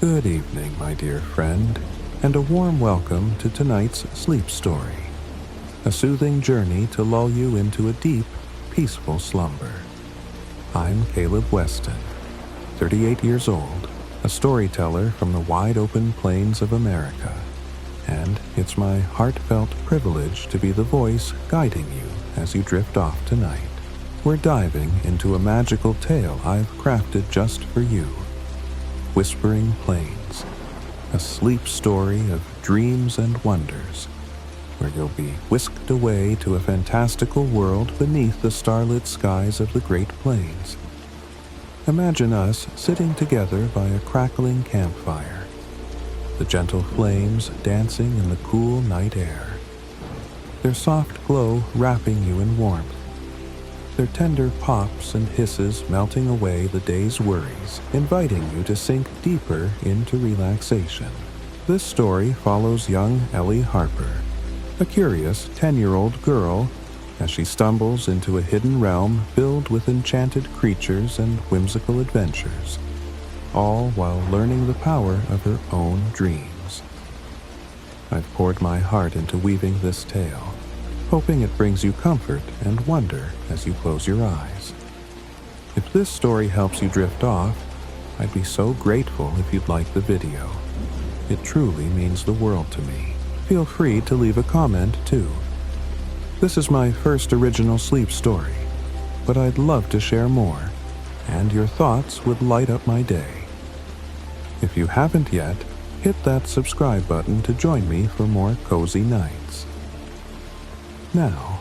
Good evening, my dear friend, and a warm welcome to tonight's sleep story, a soothing journey to lull you into a deep, peaceful slumber. I'm Caleb Weston, 38 years old, a storyteller from the wide-open plains of America, and it's my heartfelt privilege to be the voice guiding you as you drift off tonight. We're diving into a magical tale I've crafted just for you. Whispering Plains, a sleep story of dreams and wonders, where you'll be whisked away to a fantastical world beneath the starlit skies of the Great Plains. Imagine us sitting together by a crackling campfire, the gentle flames dancing in the cool night air, their soft glow wrapping you in warmth, their tender pops and hisses melting away the day's worries, inviting you to sink deeper into relaxation. This story follows young Ellie Harper, a curious 10-year-old girl, as she stumbles into a hidden realm filled with enchanted creatures and whimsical adventures, all while learning the power of her own dreams. I've poured my heart into weaving this tale, hoping it brings you comfort and wonder as you close your eyes. If this story helps you drift off, I'd be so grateful if you'd like the video. It truly means the world to me. Feel free to leave a comment too. This is my first original sleep story, but I'd love to share more, and your thoughts would light up my day. If you haven't yet, hit that subscribe button to join me for more cozy nights. Now,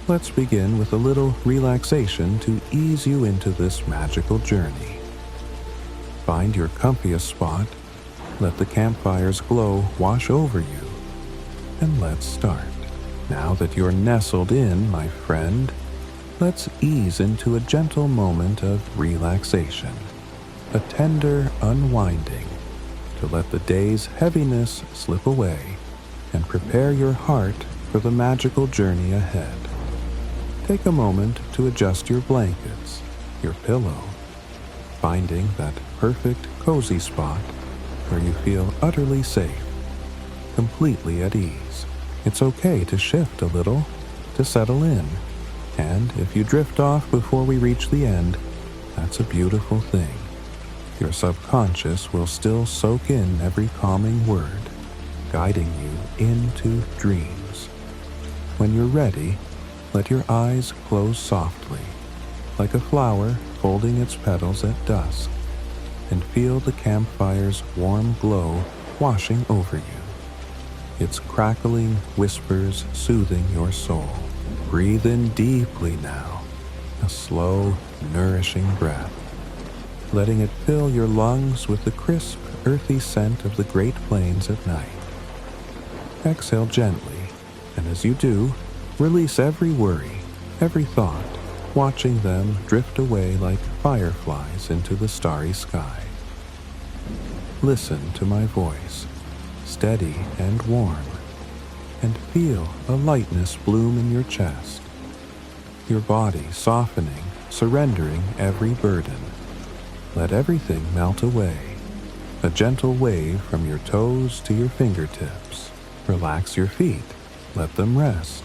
let's begin with a little relaxation to ease you into this magical journey. Find your comfiest spot, let the campfire's glow wash over you, and let's start. Now that you're nestled in, my friend, let's ease into a gentle moment of relaxation, a tender unwinding to let the day's heaviness slip away and prepare your heart for the magical journey ahead. Take a moment to adjust your blankets, your pillow, finding that perfect cozy spot where you feel utterly safe, completely at ease. It's okay to shift a little, to settle in, and if you drift off before we reach the end, that's a beautiful thing. Your subconscious will still soak in every calming word, guiding you into dreams. When you're ready, let your eyes close softly, like a flower folding its petals at dusk, and feel the campfire's warm glow washing over you. Its crackling whispers soothing your soul. Breathe in deeply now, a slow, nourishing breath, letting it fill your lungs with the crisp, earthy scent of the Great Plains at night. Exhale gently, and as you do, release every worry, every thought, watching them drift away like fireflies into the starry sky. Listen to my voice, steady and warm, and feel a lightness bloom in your chest, your body softening, surrendering every burden. Let everything melt away, a gentle wave from your toes to your fingertips. Relax your feet. Let them rest,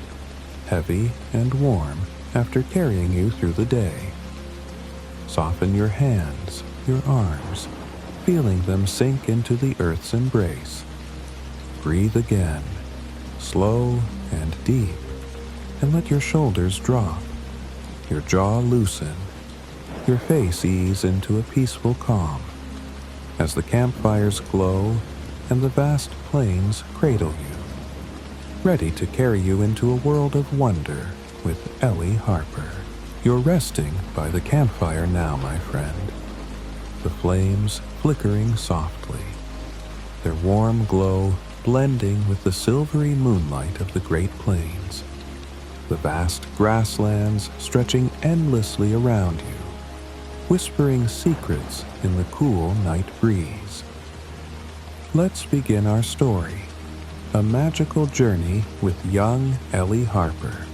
heavy and warm after carrying you through the day. Soften your hands, your arms, feeling them sink into the earth's embrace. Breathe again, slow and deep, and let your shoulders drop, your jaw loosen, your face ease into a peaceful calm, as the campfires glow and the vast plains cradle you, ready to carry you into a world of wonder with Ellie Harper. You're resting by the campfire now, my friend, the flames flickering softly, their warm glow blending with the silvery moonlight of the Great Plains, the vast grasslands stretching endlessly around you, whispering secrets in the cool night breeze. Let's begin our story. A magical journey with young Ellie Harper,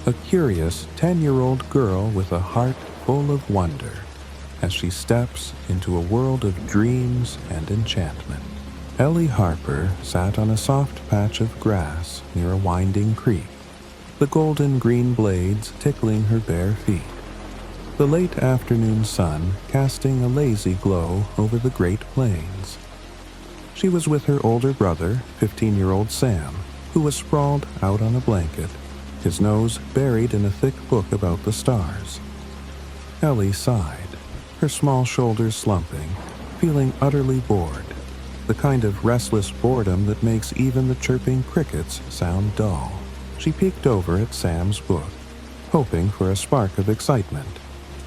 a curious 10-year-old girl with a heart full of wonder. as she steps into a world of dreams and enchantment. Ellie Harper sat on a soft patch of grass near a winding creek, the golden green blades tickling her bare feet, the late afternoon sun casting a lazy glow over the Great Plains. She was with her older brother, 15-year-old Sam, who was sprawled out on a blanket, his nose buried in a thick book about the stars. Ellie sighed, her small shoulders slumping, feeling utterly bored, the kind of restless boredom that makes even the chirping crickets sound dull. She peeked over at Sam's book, hoping for a spark of excitement,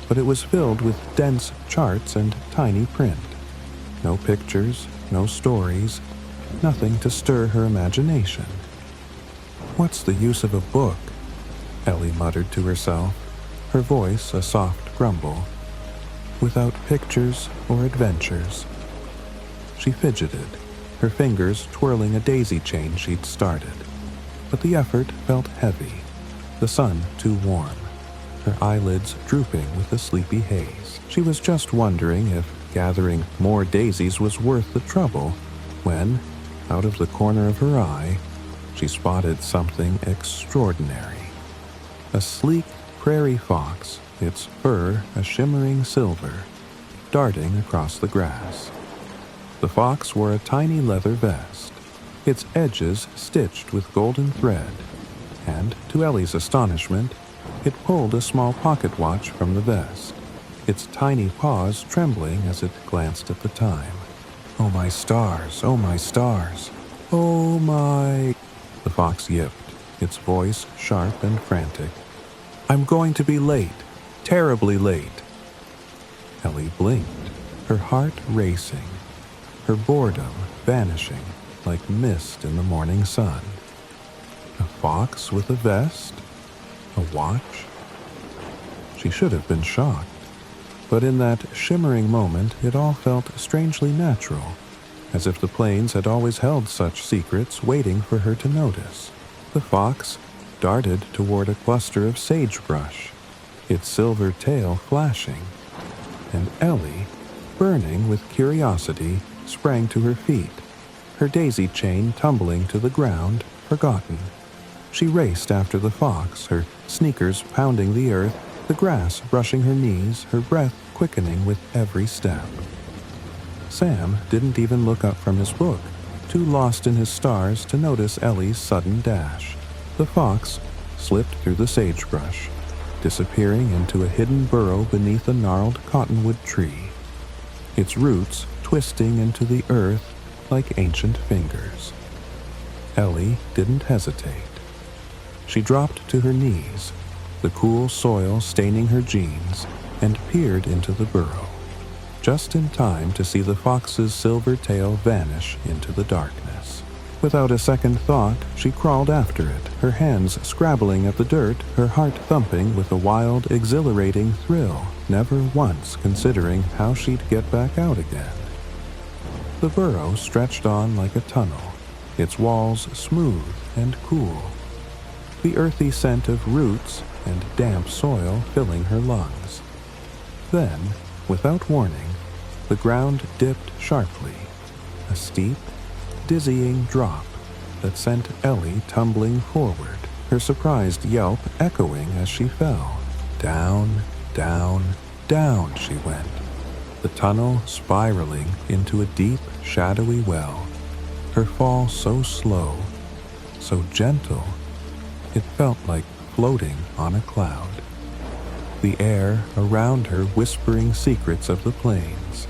but it was filled with dense charts and tiny print. No pictures, no stories, nothing to stir her imagination. "What's the use of a book?" Ellie muttered to herself, her voice a soft grumble. "Without pictures or adventures." She fidgeted, her fingers twirling a daisy chain she'd started. But the effort felt heavy, the sun too warm, her eyelids drooping with a sleepy haze. She was just wondering if gathering more daisies was worth the trouble when, out of the corner of her eye, she spotted something extraordinary. A sleek prairie fox, its fur a shimmering silver, darting across the grass. The fox wore a tiny leather vest, its edges stitched with golden thread, and, to Ellie's astonishment, it pulled a small pocket watch from the vest, its tiny paws trembling as it glanced at the time. "Oh my stars, oh my stars, oh my—" the fox yipped, its voice sharp and frantic. "I'm going to be late, terribly late." Ellie blinked, her heart racing, her boredom vanishing like mist in the morning sun. A fox with a vest? A watch? She should have been shocked, but in that shimmering moment it all felt strangely natural, as if the plains had always held such secrets waiting for her to notice. The fox darted toward a cluster of sagebrush, its silver tail flashing, and Ellie, burning with curiosity, sprang to her feet, her daisy chain tumbling to the ground, forgotten. She raced after the fox, her sneakers pounding the earth, the grass brushing her knees, her breath quickening with every step. Sam didn't even look up from his book, too lost in his stars to notice Ellie's sudden dash. The fox slipped through the sagebrush, disappearing into a hidden burrow beneath a gnarled cottonwood tree, its roots twisting into the earth like ancient fingers. Ellie didn't hesitate. She dropped to her knees, the cool soil staining her jeans, and peered into the burrow, just in time to see the fox's silver tail vanish into the darkness. Without a second thought, she crawled after it, her hands scrabbling at the dirt, her heart thumping with a wild, exhilarating thrill, never once considering how she'd get back out again. The burrow stretched on like a tunnel, its walls smooth and cool, the earthy scent of roots and damp soil filling her lungs. Then, without warning, the ground dipped sharply, a steep, dizzying drop that sent Ellie tumbling forward, her surprised yelp echoing as she fell. Down, down, down she went, the tunnel spiraling into a deep, shadowy well, her fall so slow, so gentle, it felt like floating on a cloud. The air around her whispering secrets of the plains.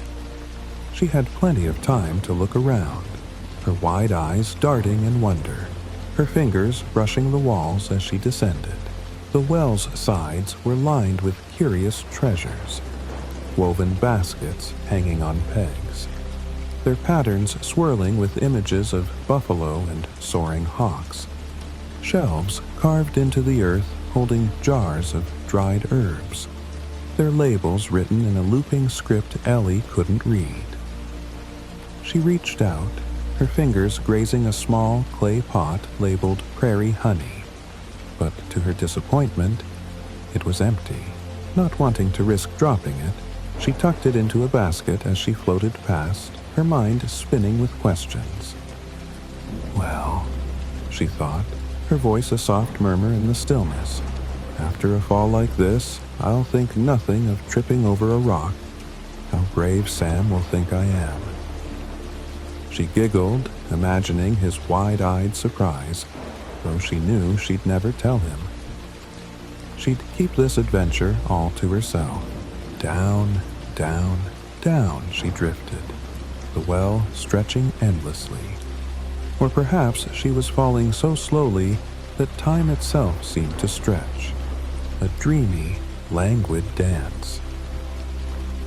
She had plenty of time to look around, her wide eyes darting in wonder, her fingers brushing the walls as she descended. The well's sides were lined with curious treasures, woven baskets hanging on pegs, their patterns swirling with images of buffalo and soaring hawks, shelves carved into the earth holding jars of dried herbs, their labels written in a looping script Ellie couldn't read. She reached out, her fingers grazing a small clay pot labeled Prairie Honey, but to her disappointment, it was empty. Not wanting to risk dropping it, She tucked it into a basket as she floated past, her mind spinning with questions. Well, she thought, her voice a soft murmur in the stillness. After a fall like this, I'll think nothing of tripping over a rock. How brave Sam will think I am. She giggled, imagining his wide-eyed surprise, though she knew she'd never tell him. She'd keep this adventure all to herself. Down, down, down she drifted, the well stretching endlessly. Or perhaps she was falling so slowly that time itself seemed to stretch, a dreamy, languid dance.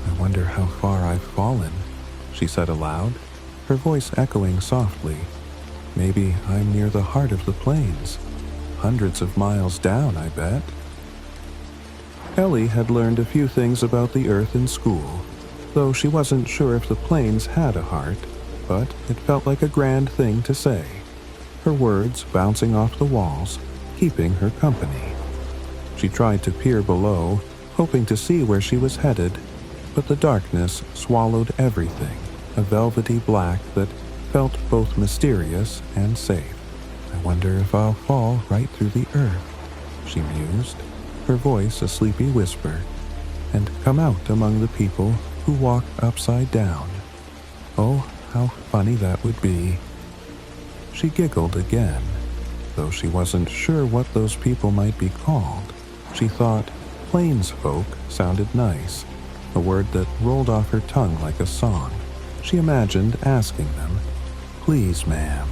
I wonder how far I've fallen, she said aloud, her voice echoing softly. Maybe I'm near the heart of the plains. Hundreds of miles down, I bet. Ellie had learned a few things about the Earth in school, though she wasn't sure if the plains had a heart, but it felt like a grand thing to say, her words bouncing off the walls, keeping her company. She tried to peer below, hoping to see where she was headed, but the darkness swallowed everything, a velvety black that felt both mysterious and safe. I wonder if I'll fall right through the earth, she mused, her voice a sleepy whisper, and come out among the people who walk upside down. Oh, how funny that would be. She giggled again, though she wasn't sure what those people might be called. She thought plains folk sounded nice, a word that rolled off her tongue like a song. She imagined asking them, "Please, ma'am,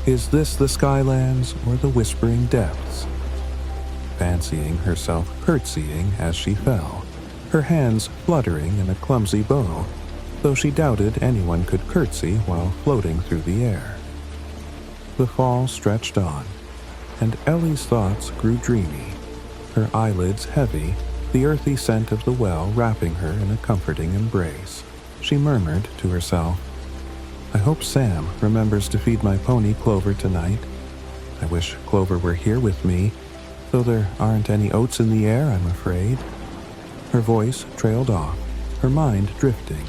is this the Skylands or the Whispering Depths?" Fancying herself curtsying as she fell, her hands fluttering in a clumsy bow, though she doubted anyone could curtsy while floating through the air. The fall stretched on, and Ellie's thoughts grew dreamy, her eyelids heavy, the earthy scent of the well wrapping her in a comforting embrace. She murmured to herself, "I hope Sam remembers to feed my pony Clover tonight. I wish Clover were here with me, though there aren't any oats in the air, I'm afraid." Her voice trailed off, her mind drifting,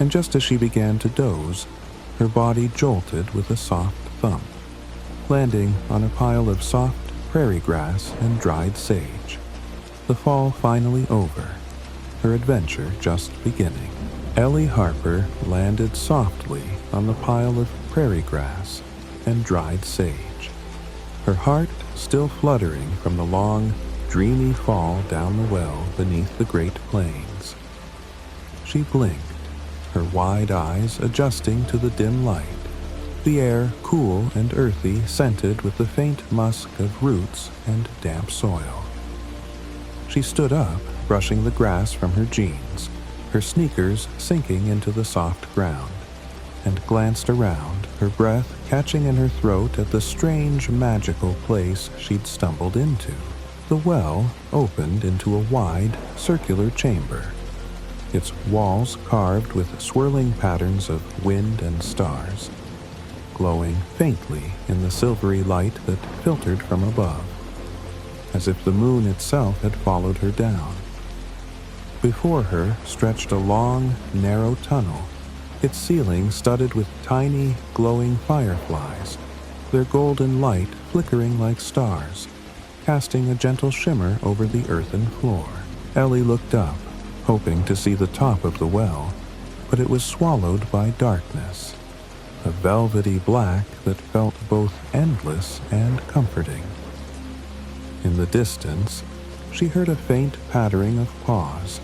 and just as she began to doze, her body jolted with a soft thump, landing on a pile of soft prairie grass and dried sage. The fall finally over, her adventure just beginning. Ellie Harper landed softly on the pile of prairie grass and dried sage, her heart still fluttering from the long, dreamy fall down the well beneath the Great Plains. She blinked, her wide eyes adjusting to the dim light, the air cool and earthy, scented with the faint musk of roots and damp soil. She stood up, brushing the grass from her jeans, her sneakers sinking into the soft ground, and glanced around, her breath catching in her throat at the strange, magical place she'd stumbled into. The well opened into a wide, circular chamber, its walls carved with swirling patterns of wind and stars, glowing faintly in the silvery light that filtered from above, as if the moon itself had followed her down. Before her stretched a long, narrow tunnel, its ceiling studded with tiny, glowing fireflies, their golden light flickering like stars, casting a gentle shimmer over the earthen floor. Ellie looked up, hoping to see the top of the well, but it was swallowed by darkness, a velvety black that felt both endless and comforting. In the distance, she heard a faint pattering of paws,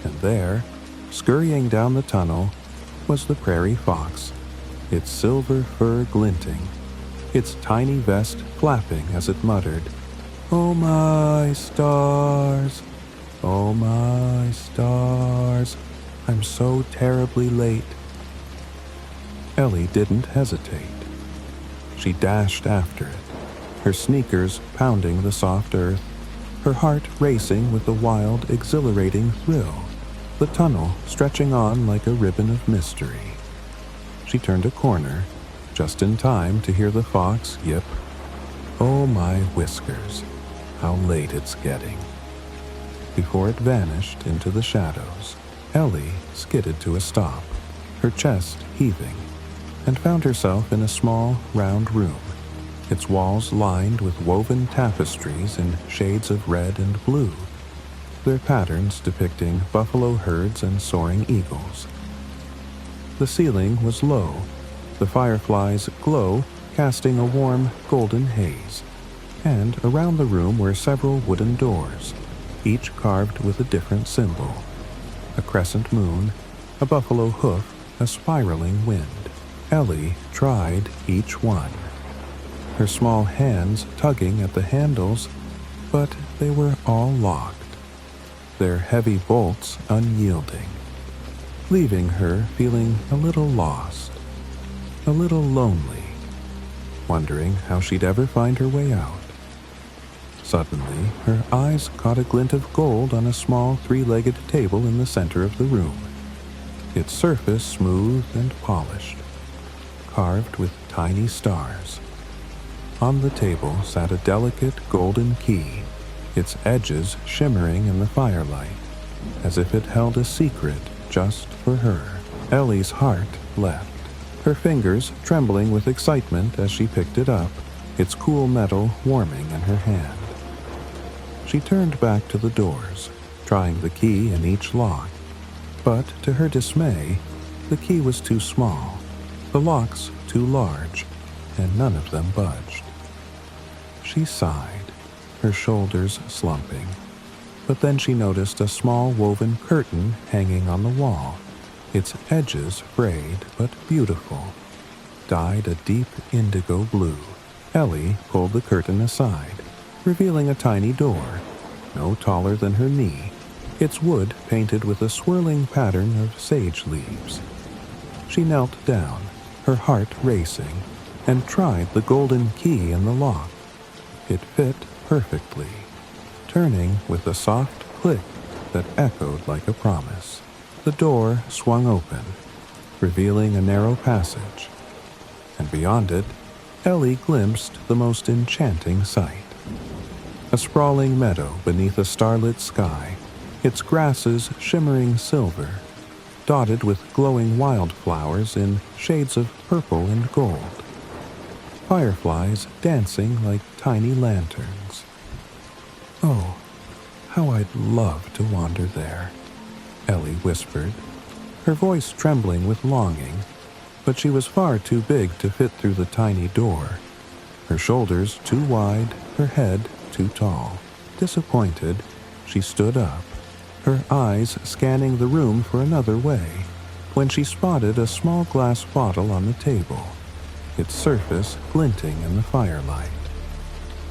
and there, scurrying down the tunnel, was the prairie fox, its silver fur glinting, its tiny vest flapping as it muttered, "Oh my stars, oh my stars, I'm so terribly late." Ellie didn't hesitate. She dashed after it, her sneakers pounding the soft earth, her heart racing with a wild, exhilarating thrill, the tunnel stretching on like a ribbon of mystery. She turned a corner, just in time to hear the fox yip, "Oh my whiskers, how late it's getting," before it vanished into the shadows. Ellie skidded to a stop, her chest heaving, and found herself in a small, round room, its walls lined with woven tapestries in shades of red and blue, their patterns depicting buffalo herds and soaring eagles. The ceiling was low, the fireflies' glow casting a warm, golden haze, and around the room were several wooden doors, each carved with a different symbol: a crescent moon, a buffalo hoof, a spiraling wind. Ellie tried each one, her small hands tugging at the handles, but they were all locked, their heavy bolts unyielding, leaving her feeling a little lost, a little lonely, wondering how she'd ever find her way out. Suddenly, her eyes caught a glint of gold on a small three-legged table in the center of the room, its surface smooth and polished, carved with tiny stars. On the table sat a delicate golden key, its edges shimmering in the firelight, as if it held a secret just for her. Ellie's heart leapt, her fingers trembling with excitement as she picked it up, its cool metal warming in her hand. She turned back to the doors, trying the key in each lock, but to her dismay, the key was too small, the locks too large, and none of them budged. She sighed, her shoulders slumping, but then she noticed a small woven curtain hanging on the wall, its edges frayed but beautiful, dyed a deep indigo blue. Ellie pulled the curtain aside, revealing a tiny door, no taller than her knee, its wood painted with a swirling pattern of sage leaves. She knelt down, her heart racing, and tried the golden key in the lock. It fit perfectly, turning with a soft click that echoed like a promise. The door swung open, revealing a narrow passage, and beyond it, Ellie glimpsed the most enchanting sight. A sprawling meadow beneath a starlit sky, its grasses shimmering silver, dotted with glowing wildflowers in shades of purple and gold. Fireflies dancing like tiny lanterns. Oh, how I'd love to wander there, Ellie whispered, her voice trembling with longing, but she was far too big to fit through the tiny door, her shoulders too wide, her head too tall. Disappointed, she stood up, her eyes scanning the room for another way, when she spotted a small glass bottle on the table, its surface glinting in the firelight.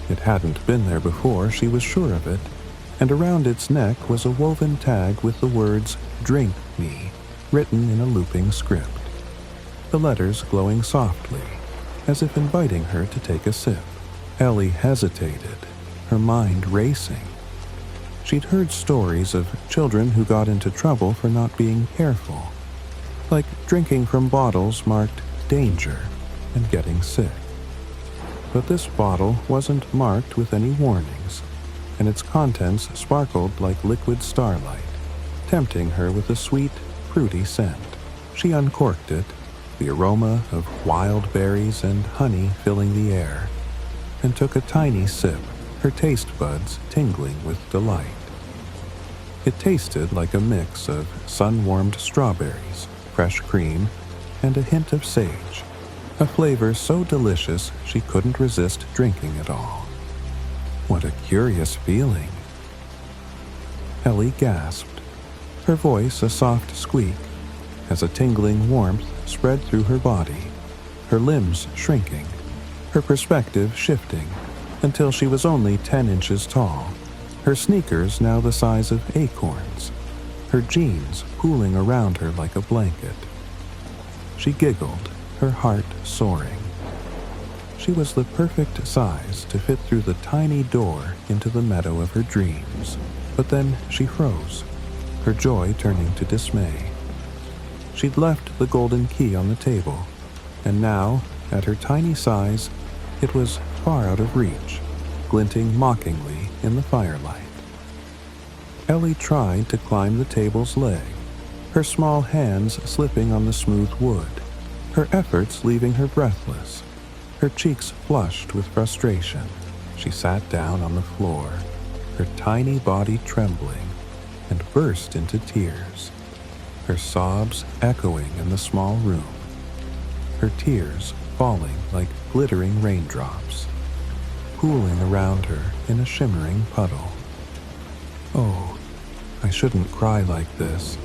It hadn't been there before, she was sure of it, and around its neck was a woven tag with the words "Drink Me" written in a looping script, the letters glowing softly, as if inviting her to take a sip. Ellie hesitated, her mind racing. She'd heard stories of children who got into trouble for not being careful, like drinking from bottles marked danger and getting sick. But this bottle wasn't marked with any warnings, and its contents sparkled like liquid starlight, tempting her with a sweet, fruity scent. She uncorked it, the aroma of wild berries and honey filling the air, and took a tiny sip, her taste buds tingling with delight. It tasted like a mix of sun-warmed strawberries, fresh cream, and a hint of sage, a flavor so delicious she couldn't resist drinking it all. What a curious feeling. Ellie gasped, her voice a soft squeak, as a tingling warmth spread through her body, her limbs shrinking, her perspective shifting, until she was only 10 inches tall, her sneakers now the size of acorns, her jeans pooling around her like a blanket. She giggled, her heart soaring. She was the perfect size to fit through the tiny door into the meadow of her dreams. But then she froze, her joy turning to dismay. She'd left the golden key on the table, and now, at her tiny size, it was far out of reach, glinting mockingly in the firelight. Ellie tried to climb the table's leg, her small hands slipping on the smooth wood, her efforts leaving her breathless, her cheeks flushed with frustration. She sat down on the floor, her tiny body trembling, and burst into tears, her sobs echoing in the small room, her tears falling like glittering raindrops, pooling around her in a shimmering puddle. "Oh, I shouldn't cry like this,"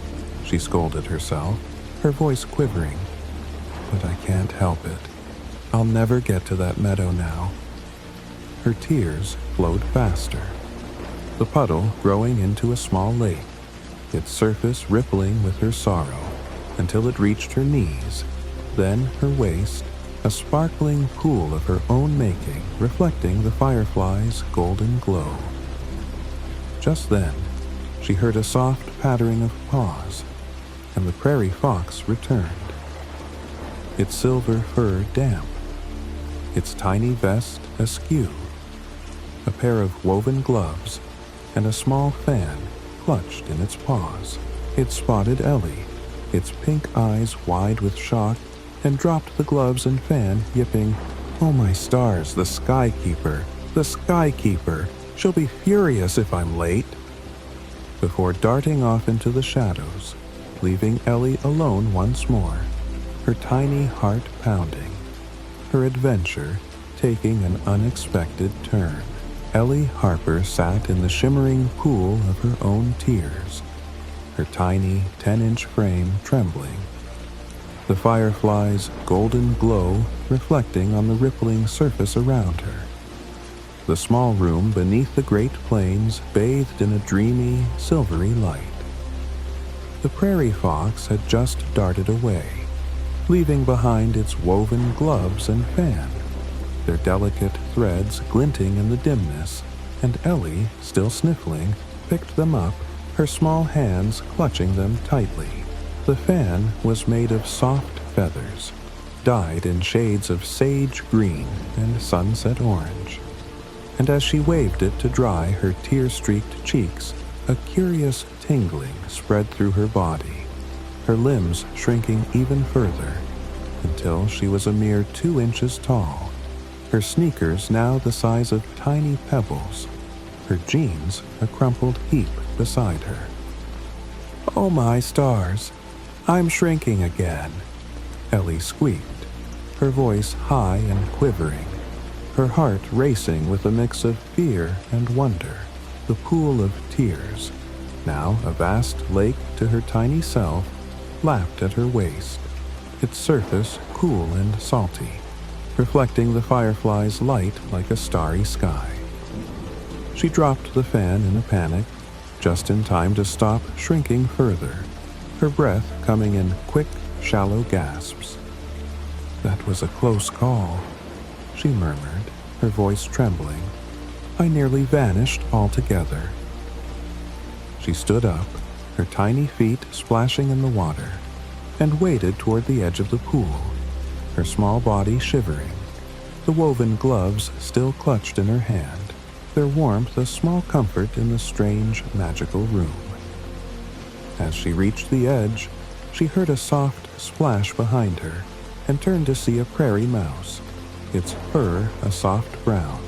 she scolded herself, her voice quivering. "But I can't help it. I'll never get to that meadow now." Her tears flowed faster, the puddle growing into a small lake, its surface rippling with her sorrow until it reached her knees, then her waist, a sparkling pool of her own making reflecting the firefly's golden glow. Just then, she heard a soft pattering of paws, and the prairie fox returned, its silver fur damp, its tiny vest askew, a pair of woven gloves, and a small fan clutched in its paws. It spotted Ellie, its pink eyes wide with shock, and dropped the gloves and fan, yipping, "Oh my stars, the Sky Keeper! The Sky Keeper! She'll be furious if I'm late!" Before darting off into the shadows, leaving Ellie alone once more, her tiny heart pounding, her adventure taking an unexpected turn. Ellie Harper sat in the shimmering pool of her own tears, her tiny 10-inch frame trembling, the firefly's golden glow reflecting on the rippling surface around her. The small room beneath the Great Plains bathed in a dreamy, silvery light. The prairie fox had just darted away, leaving behind its woven gloves and fan, their delicate threads glinting in the dimness, and Ellie, still sniffling, picked them up, her small hands clutching them tightly. The fan was made of soft feathers, dyed in shades of sage green and sunset orange, and as she waved it to dry her tear-streaked cheeks, a curious tingling spread through her body, her limbs shrinking even further, until she was a mere 2 inches tall, her sneakers now the size of tiny pebbles, her jeans a crumpled heap beside her. "Oh my stars, I'm shrinking again," Ellie squeaked, her voice high and quivering, her heart racing with a mix of fear and wonder. The pool of tears, now a vast lake to her tiny self, lapped at her waist, its surface cool and salty, reflecting the firefly's light like a starry sky. She dropped the fan in a panic, just in time to stop shrinking further, her breath coming in quick, shallow gasps. "That was a close call," she murmured, her voice trembling. "I nearly vanished altogether." She stood up, her tiny feet splashing in the water, and waded toward the edge of the pool, her small body shivering, the woven gloves still clutched in her hand, their warmth a small comfort in the strange, magical room. As she reached the edge, she heard a soft splash behind her and turned to see a prairie mouse, its fur a soft brown,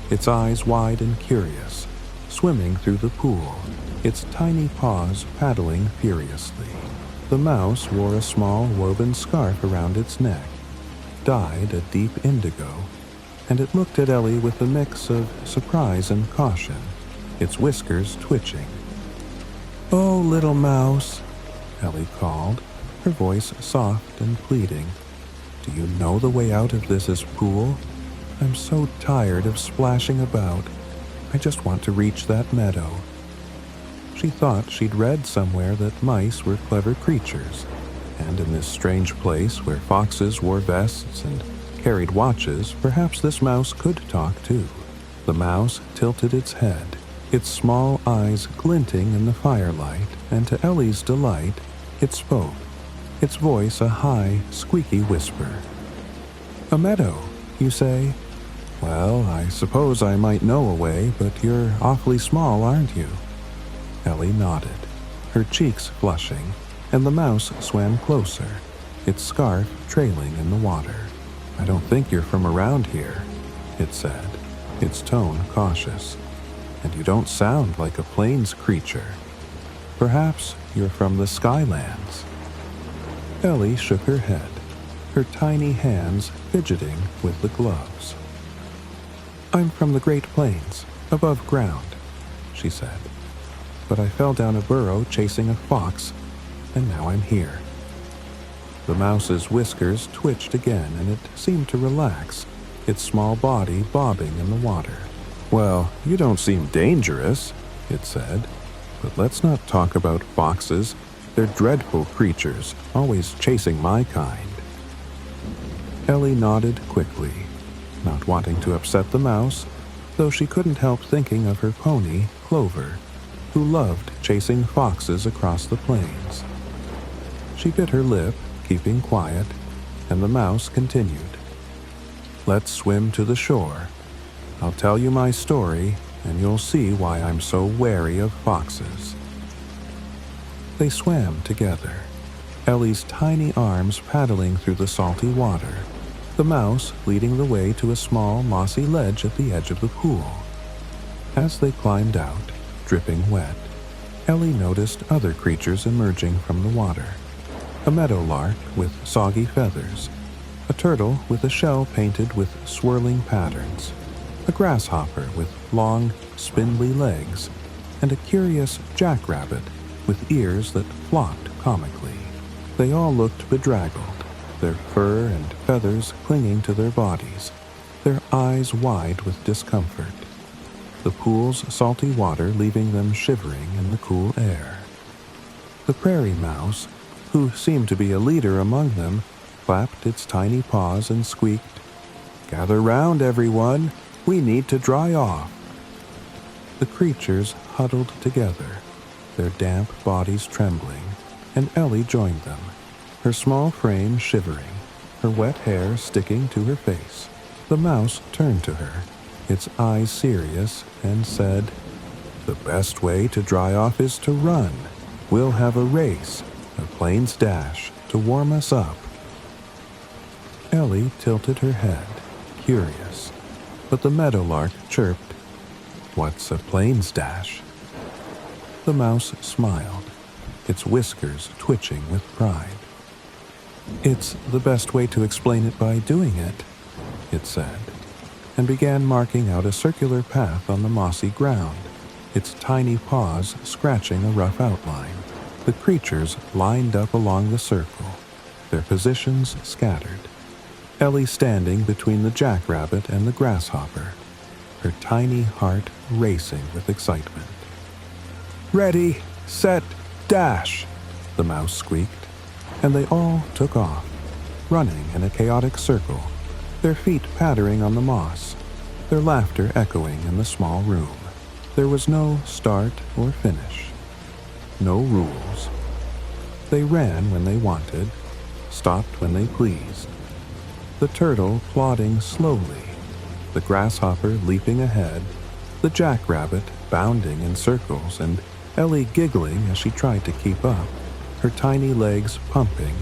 its eyes wide and curious, swimming through the pool, its tiny paws paddling furiously. The mouse wore a small woven scarf around its neck, dyed a deep indigo, and it looked at Ellie with a mix of surprise and caution, its whiskers twitching. "Oh, little mouse," Ellie called, her voice soft and pleading. "Do you know the way out of this pool? I'm so tired of splashing about. I just want to reach that meadow." She thought she'd read somewhere that mice were clever creatures, and in this strange place where foxes wore vests and carried watches, perhaps this mouse could talk too. The mouse tilted its head, its small eyes glinting in the firelight, and to Ellie's delight, it spoke, its voice a high, squeaky whisper. "A meadow, you say? Well, I suppose I might know a way, but you're awfully small, aren't you?" Ellie nodded, her cheeks flushing, and the mouse swam closer, its scarf trailing in the water. "I don't think you're from around here," it said, its tone cautious. "And you don't sound like a plains creature. Perhaps you're from the Skylands." Ellie shook her head, her tiny hands fidgeting with the gloves. "I'm from the Great Plains, above ground," she said. "But I fell down a burrow chasing a fox, and now I'm here." The mouse's whiskers twitched again, and it seemed to relax, its small body bobbing in the water. "Well, you don't seem dangerous," it said. "But let's not talk about foxes. They're dreadful creatures, always chasing my kind." Ellie nodded quickly, not wanting to upset the mouse, though she couldn't help thinking of her pony, Clover, who loved chasing foxes across the plains. She bit her lip, keeping quiet, and the mouse continued. "Let's swim to the shore. I'll tell you my story, and you'll see why I'm so wary of foxes." They swam together, Ellie's tiny arms paddling through the salty water, the mouse leading the way to a small mossy ledge at the edge of the pool. As they climbed out, dripping wet, Ellie noticed other creatures emerging from the water. A meadowlark with soggy feathers, a turtle with a shell painted with swirling patterns, a grasshopper with long, spindly legs, and a curious jackrabbit with ears that flopped comically. They all looked bedraggled, their fur and feathers clinging to their bodies, their eyes wide with discomfort, the pool's salty water leaving them shivering in the cool air. The prairie mouse, who seemed to be a leader among them, clapped its tiny paws and squeaked, "Gather round, everyone! We need to dry off." The creatures huddled together, their damp bodies trembling, and Ellie joined them, her small frame shivering, her wet hair sticking to her face. The mouse turned to her, its eyes serious, and said, "The best way to dry off is to run. We'll have a race, a plains dash, to warm us up." Ellie tilted her head, curious, but the meadowlark chirped, "What's a plains dash?" The mouse smiled, its whiskers twitching with pride. "It's the best way to explain it by doing it," it said, and began marking out a circular path on the mossy ground, its tiny paws scratching a rough outline. The creatures lined up along the circle, their positions scattered. Ellie standing between the jackrabbit and the grasshopper, her tiny heart racing with excitement. "Ready, set, dash!" the mouse squeaked, and they all took off, running in a chaotic circle, their feet pattering on the moss, their laughter echoing in the small room. There was no start or finish, no rules. They ran when they wanted, stopped when they pleased. The turtle plodding slowly, the grasshopper leaping ahead, the jackrabbit bounding in circles, and Ellie giggling as she tried to keep up, her tiny legs pumping,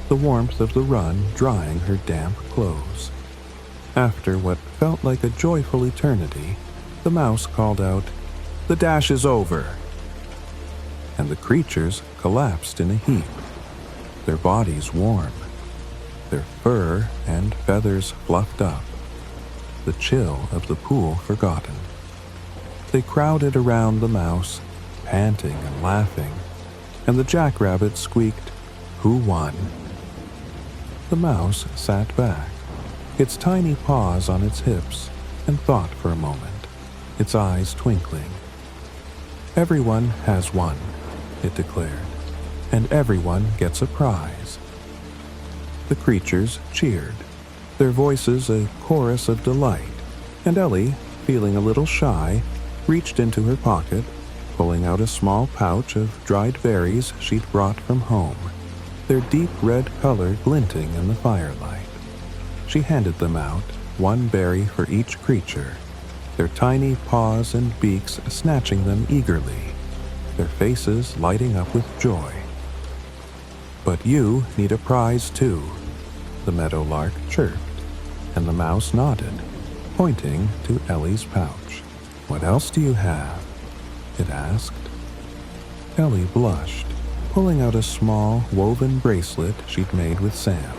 the warmth of the run drying her damp clothes. After what felt like a joyful eternity, the mouse called out, "The dash is over!" And the creatures collapsed in a heap, their bodies warm, their fur and feathers fluffed up, the chill of the pool forgotten. They crowded around the mouse, panting and laughing, and the jackrabbit squeaked, "Who won?" The mouse sat back, its tiny paws on its hips, and thought for a moment, its eyes twinkling. "Everyone has won," it declared, "and everyone gets a prize." The creatures cheered, their voices a chorus of delight, and Ellie, feeling a little shy, reached into her pocket, pulling out a small pouch of dried berries she'd brought from home, their deep red color glinting in the firelight. She handed them out, one berry for each creature, their tiny paws and beaks snatching them eagerly, their faces lighting up with joy. But you need a prize too, the meadowlark chirped, and the mouse nodded, pointing to Ellie's pouch. What else do you have? It asked. Ellie blushed, pulling out a small woven bracelet she'd made with Sam,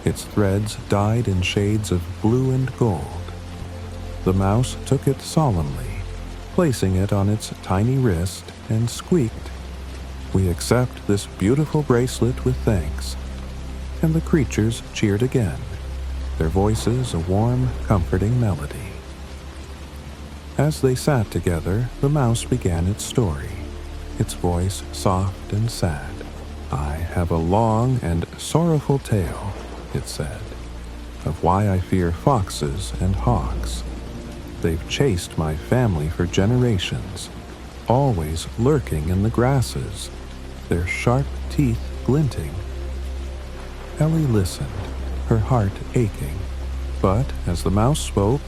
its threads dyed in shades of blue and gold. The mouse took it solemnly, placing it on its tiny wrist, and squeaked, "We accept this beautiful bracelet with thanks." And the creatures cheered again, their voices a warm, comforting melody. As they sat together, the mouse began its story, its voice soft and sad. "I have a long and sorrowful tale," it said, "of why I fear foxes and hawks. They've chased my family for generations, always lurking in the grasses, their sharp teeth glinting." Ellie listened, her heart aching, but as the mouse spoke,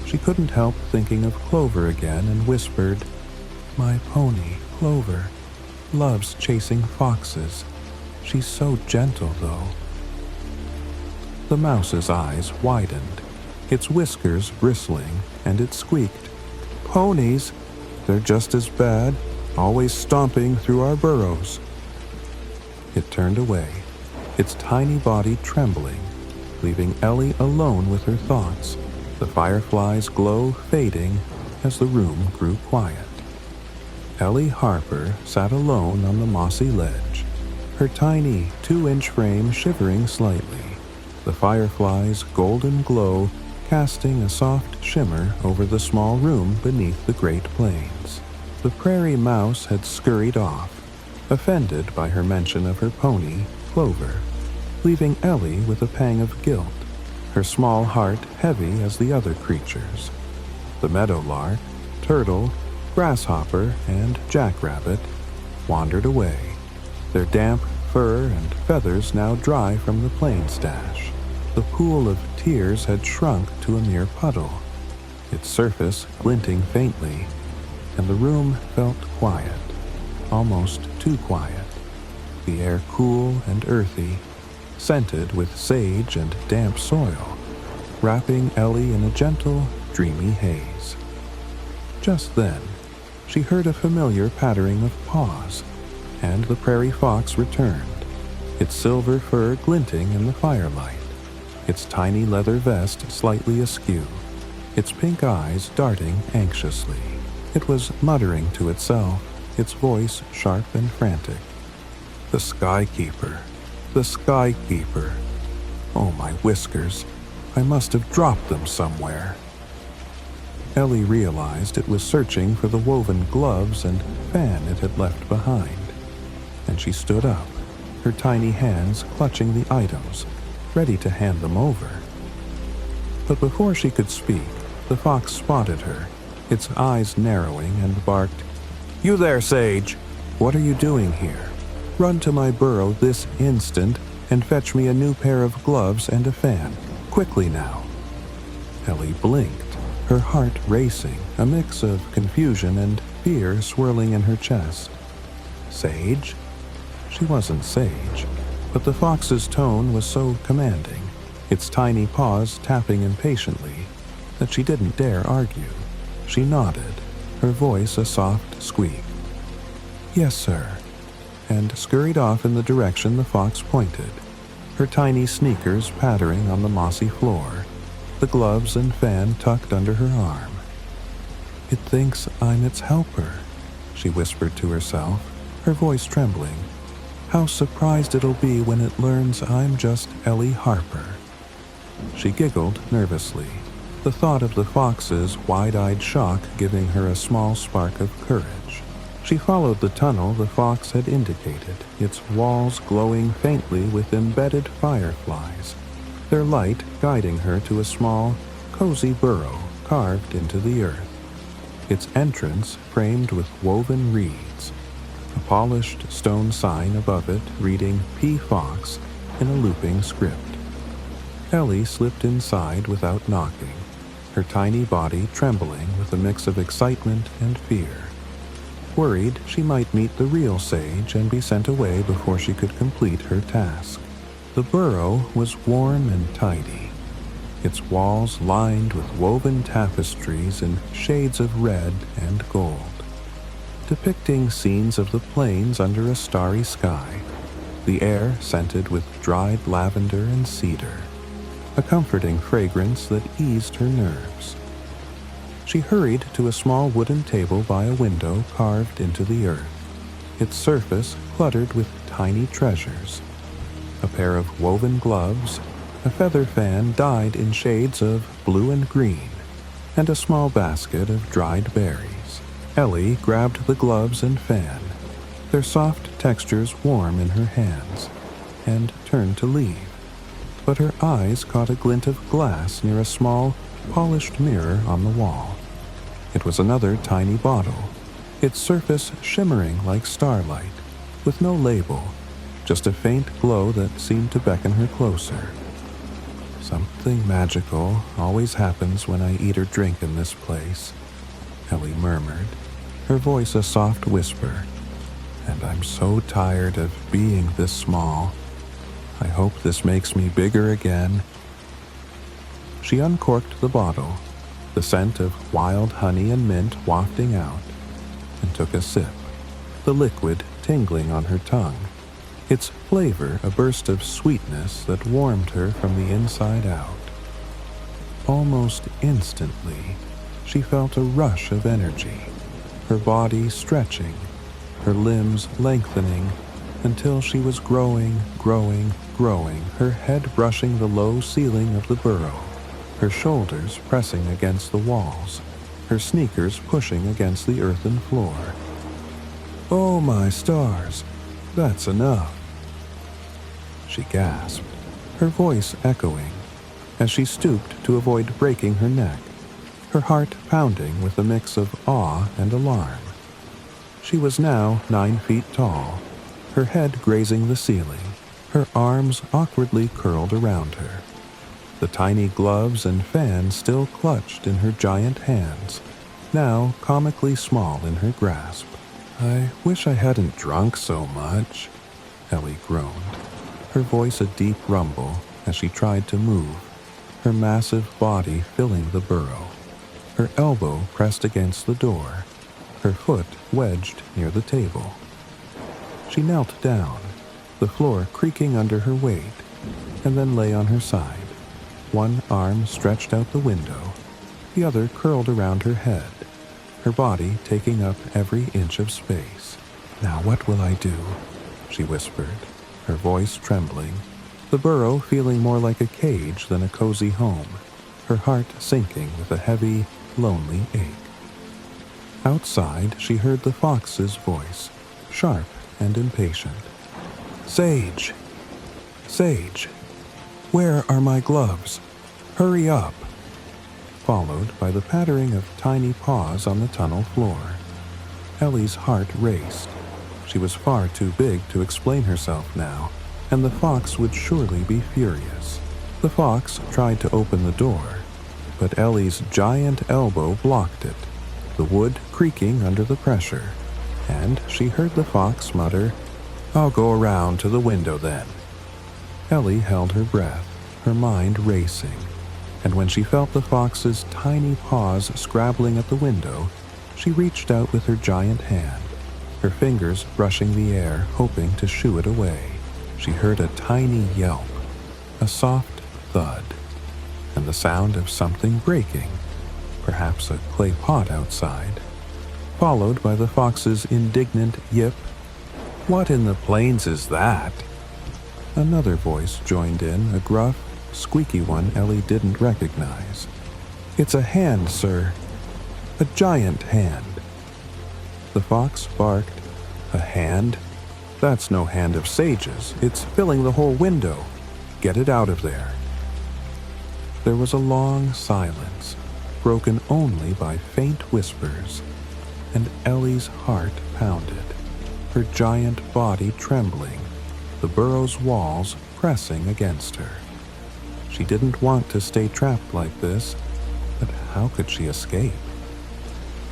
she couldn't help thinking of Clover again and whispered, "My pony, Clover, loves chasing foxes. She's so gentle, though." The mouse's eyes widened, its whiskers bristling, and it squeaked, "Ponies? They're just as bad, always stomping through our burrows." It turned away, its tiny body trembling, leaving Ellie alone with her thoughts, the firefly's glow fading as the room grew quiet. Ellie Harper sat alone on the mossy ledge, her tiny 2-inch frame shivering slightly, the firefly's golden glow casting a soft shimmer over the small room beneath the Great Plains. The prairie mouse had scurried off, offended by her mention of her pony, Clover, leaving Ellie with a pang of guilt, her small heart heavy as the other creatures. The meadowlark, turtle, grasshopper, and jackrabbit wandered away, their damp fur and feathers now dry from the plain stash. The pool of tears had shrunk to a mere puddle, its surface glinting faintly, and the room felt quiet, almost too quiet, the air cool and earthy, scented with sage and damp soil, wrapping Ellie in a gentle, dreamy haze. Just then, she heard a familiar pattering of paws, and the prairie fox returned, its silver fur glinting in the firelight, its tiny leather vest slightly askew, its pink eyes darting anxiously. It was muttering to itself, its voice sharp and frantic. "The Skykeeper, the Skykeeper. Oh, my whiskers, I must have dropped them somewhere." Ellie realized it was searching for the woven gloves and fan it had left behind, and she stood up, her tiny hands clutching the items, ready to hand them over. But before she could speak, the fox spotted her, its eyes narrowing, and barked, "You there, Sage! What are you doing here? Run to my burrow this instant and fetch me a new pair of gloves and a fan. Quickly now." Ellie blinked, her heart racing, a mix of confusion and fear swirling in her chest. Sage? She wasn't Sage, but the fox's tone was so commanding, its tiny paws tapping impatiently, that she didn't dare argue. She nodded, her voice a soft squeak. "Yes, sir," and scurried off in the direction the fox pointed, her tiny sneakers pattering on the mossy floor, the gloves and fan tucked under her arm. "It thinks I'm its helper," she whispered to herself, her voice trembling. "How surprised it'll be when it learns I'm just Ellie Harper." She giggled nervously, the thought of the fox's wide-eyed shock giving her a small spark of courage. She followed the tunnel the fox had indicated, its walls glowing faintly with embedded fireflies, their light guiding her to a small, cozy burrow carved into the earth, its entrance framed with woven reeds, a polished stone sign above it reading P. Fox in a looping script. Ellie slipped inside without knocking, her tiny body trembling with a mix of excitement and fear. worried she might meet the real Sage and be sent away before she could complete her task. The burrow was warm and tidy, its walls lined with woven tapestries in shades of red and gold, depicting scenes of the plains under a starry sky, the air scented with dried lavender and cedar, a comforting fragrance that eased her nerves. She hurried to a small wooden table by a window carved into the earth, its surface cluttered with tiny treasures. A pair of woven gloves, a feather fan dyed in shades of blue and green, and a small basket of dried berries. Ellie grabbed the gloves and fan, their soft textures warm in her hands, and turned to leave. But her eyes caught a glint of glass near a small, polished mirror on the wall. It was another tiny bottle, its surface shimmering like starlight, with no label, just a faint glow that seemed to beckon her closer. "Something magical always happens when I eat or drink in this place," Ellie murmured, her voice a soft whisper. "And I'm so tired of being this small. I hope this makes me bigger again." She uncorked the bottle, the scent of wild honey and mint wafting out, and took a sip, the liquid tingling on her tongue, its flavor a burst of sweetness that warmed her from the inside out. Almost instantly, she felt a rush of energy, her body stretching, her limbs lengthening, until she was growing, her head brushing the low ceiling of the burrow, her shoulders pressing against the walls, her sneakers pushing against the earthen floor. "Oh my stars, that's enough," she gasped, her voice echoing, as she stooped to avoid breaking her neck, her heart pounding with a mix of awe and alarm. She was now 9 feet tall, her head grazing the ceiling, her arms awkwardly curled around her. The tiny gloves and fan still clutched in her giant hands, now comically small in her grasp. "I wish I hadn't drunk so much," Ellie groaned, her voice a deep rumble as she tried to move, her massive body filling the burrow, her elbow pressed against the door, her foot wedged near the table. She knelt down, the floor creaking under her weight, and then lay on her side, one arm stretched out the window, the other curled around her head, her body taking up every inch of space. "Now what will I do?" she whispered, her voice trembling, the burrow feeling more like a cage than a cozy home, her heart sinking with a heavy, lonely ache. Outside, she heard the fox's voice, sharp and impatient. "Sage! Sage! Where are my gloves? Hurry up!" Followed by the pattering of tiny paws on the tunnel floor. Ellie's heart raced. She was far too big to explain herself now, and the fox would surely be furious. The fox tried to open the door, but Ellie's giant elbow blocked it, the wood creaking under the pressure, and she heard the fox mutter, "I'll go around to the window then." Ellie held her breath, her mind racing, and when she felt the fox's tiny paws scrabbling at the window, she reached out with her giant hand, her fingers brushing the air, hoping to shoo it away. She heard a tiny yelp, a soft thud, and the sound of something breaking, perhaps a clay pot outside, followed by the fox's indignant yip. "What in the plains is that?" Another voice joined in, a gruff, squeaky one Ellie didn't recognize. "It's a hand, sir. A giant hand." The fox barked, "A hand? That's no hand of Sage's. It's filling the whole window. Get it out of there." There was a long silence, broken only by faint whispers, and Ellie's heart pounded, her giant body trembling, the burrow's walls pressing against her. She didn't want to stay trapped like this, but how could she escape?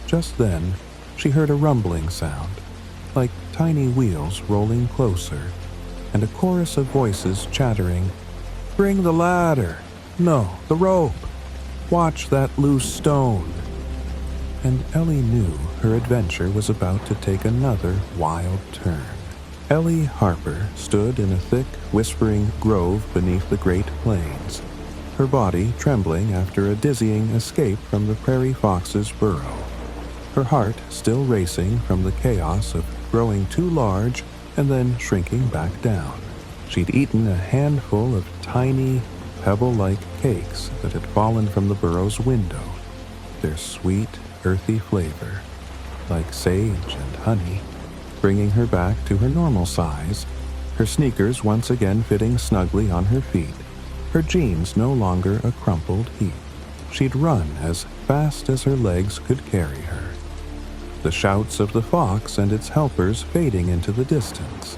Just then, She heard a rumbling sound, like tiny wheels rolling closer, and a chorus of voices chattering, "Bring the ladder! No, the rope! Watch that loose stone!" And Ellie knew her adventure was about to take another wild turn. Ellie Harper stood in a thick, whispering grove beneath the Great Plains, her body trembling after a dizzying escape from the prairie fox's burrow, her heart still racing from the chaos of growing too large and then shrinking back down. She'd eaten a handful of tiny, pebble-like cakes that had fallen from the burrow's window, their sweet, earthy flavor, like sage and honey, bringing her back to her normal size, her sneakers once again fitting snugly on her feet, her jeans no longer a crumpled heap. She'd run as fast as her legs could carry her, the shouts of the fox and its helpers fading into the distance,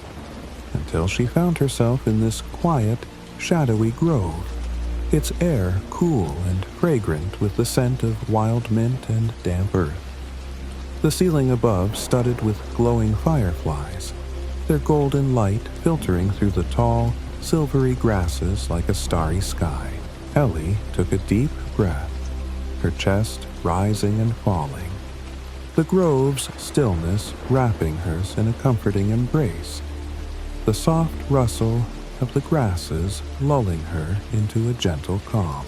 until she found herself in this quiet, shadowy grove, its air cool and fragrant with the scent of wild mint and damp earth. The ceiling above studded with glowing fireflies, their golden light filtering through the tall, silvery grasses like a starry sky. Ellie took a deep breath, her chest rising and falling, the grove's stillness wrapping hers in a comforting embrace, the soft rustle of the grasses lulling her into a gentle calm.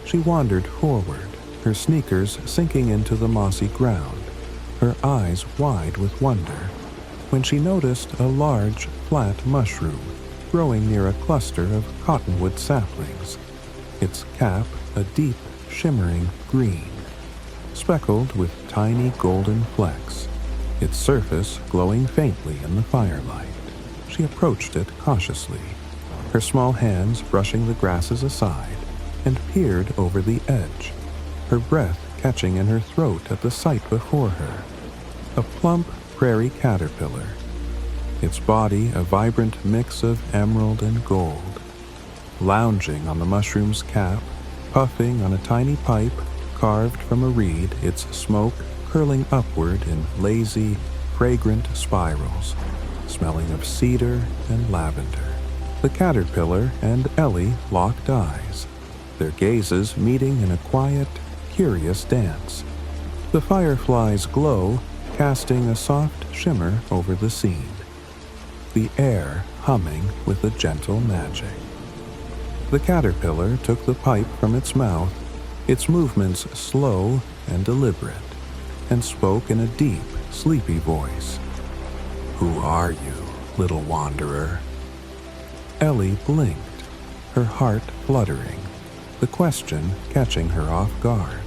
She wandered forward, her sneakers sinking into the mossy ground, her eyes wide with wonder, when she noticed a large, flat mushroom growing near a cluster of cottonwood saplings, its cap a deep, shimmering green, speckled with tiny golden flecks, its surface glowing faintly in the firelight. She approached it cautiously, her small hands brushing the grasses aside, and peered over the edge, her breath catching in her throat at the sight before her. A plump prairie caterpillar, its body a vibrant mix of emerald and gold, lounging on the mushroom's cap, puffing on a tiny pipe carved from a reed, its smoke curling upward in lazy, fragrant spirals, smelling of cedar and lavender. The caterpillar and Ellie locked eyes, their gazes meeting in a quiet, curious dance, the firefly's glow casting a soft shimmer over the scene, the air humming with a gentle magic. The caterpillar took the pipe from its mouth, its movements slow and deliberate, and spoke in a deep, sleepy voice. "Who are you, little wanderer?" Ellie blinked, her heart fluttering, the question catching her off guard.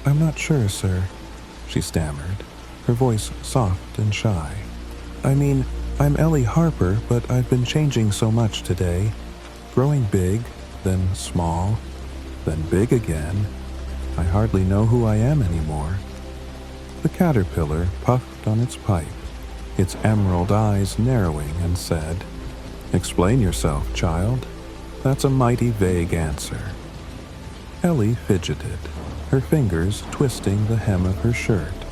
I'm not sure, sir," she stammered, her voice soft and shy. "I mean, I'm Ellie Harper, but I've been changing so much today, growing big, then small, then big again. I hardly know who I am anymore." The caterpillar puffed on its pipe, its emerald eyes narrowing, and said, "Explain yourself, child. That's a mighty vague answer." Ellie fidgeted, her fingers twisting the hem of her shirt,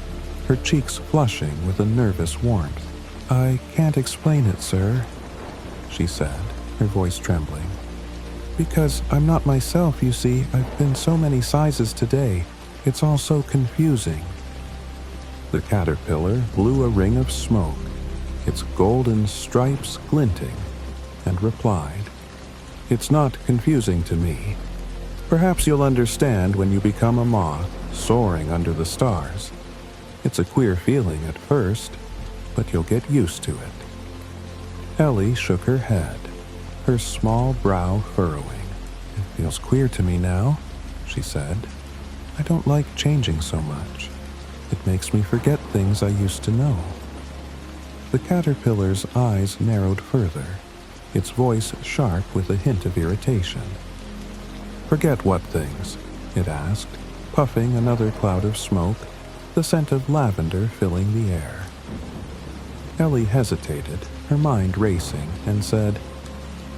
her cheeks flushing with a nervous warmth. "I can't explain it, sir," she said, her voice trembling. "Because I'm not myself, you see. I've been so many sizes today. It's all so confusing." The caterpillar blew a ring of smoke, its golden stripes glinting, and replied, "It's not confusing to me. Perhaps you'll understand when you become a moth soaring under the stars. It's a queer feeling at first, but you'll get used to it." Ellie shook her head, her small brow furrowing. "It feels queer to me now," she said. "I don't like changing so much. It makes me forget things I used to know." The caterpillar's eyes narrowed further, its voice sharp with a hint of irritation. "Forget what things?" it asked, puffing another cloud of smoke, the scent of lavender filling the air. Ellie hesitated, her mind racing, and said,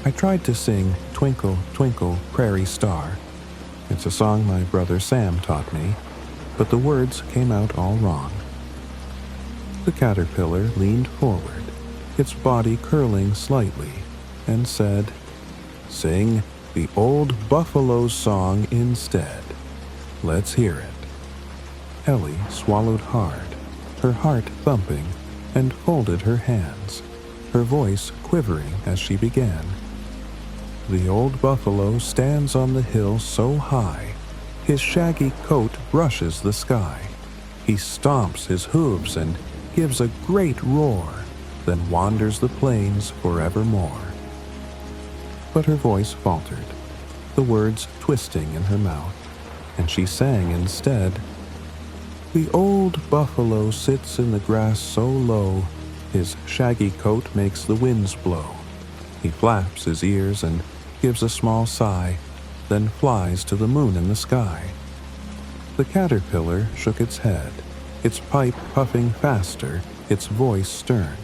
"I tried to sing 'Twinkle, Twinkle, Prairie Star.' It's a song my brother Sam taught me, but the words came out all wrong. The caterpillar leaned forward, its body curling slightly, and said, "Sing the old buffalo song instead. Let's hear it." Ellie swallowed hard, her heart thumping, and folded her hands, her voice quivering as she began. "The old buffalo stands on the hill so high, his shaggy coat brushes the sky. He stomps his hooves and gives a great roar, then wanders the plains forevermore." But her voice faltered, the words twisting in her mouth, and she sang instead, "The old buffalo sits in the grass so low, his shaggy coat makes the winds blow. He flaps his ears and gives a small sigh, then flies to the moon in the sky." The caterpillar shook its head, its pipe puffing faster, its voice stern.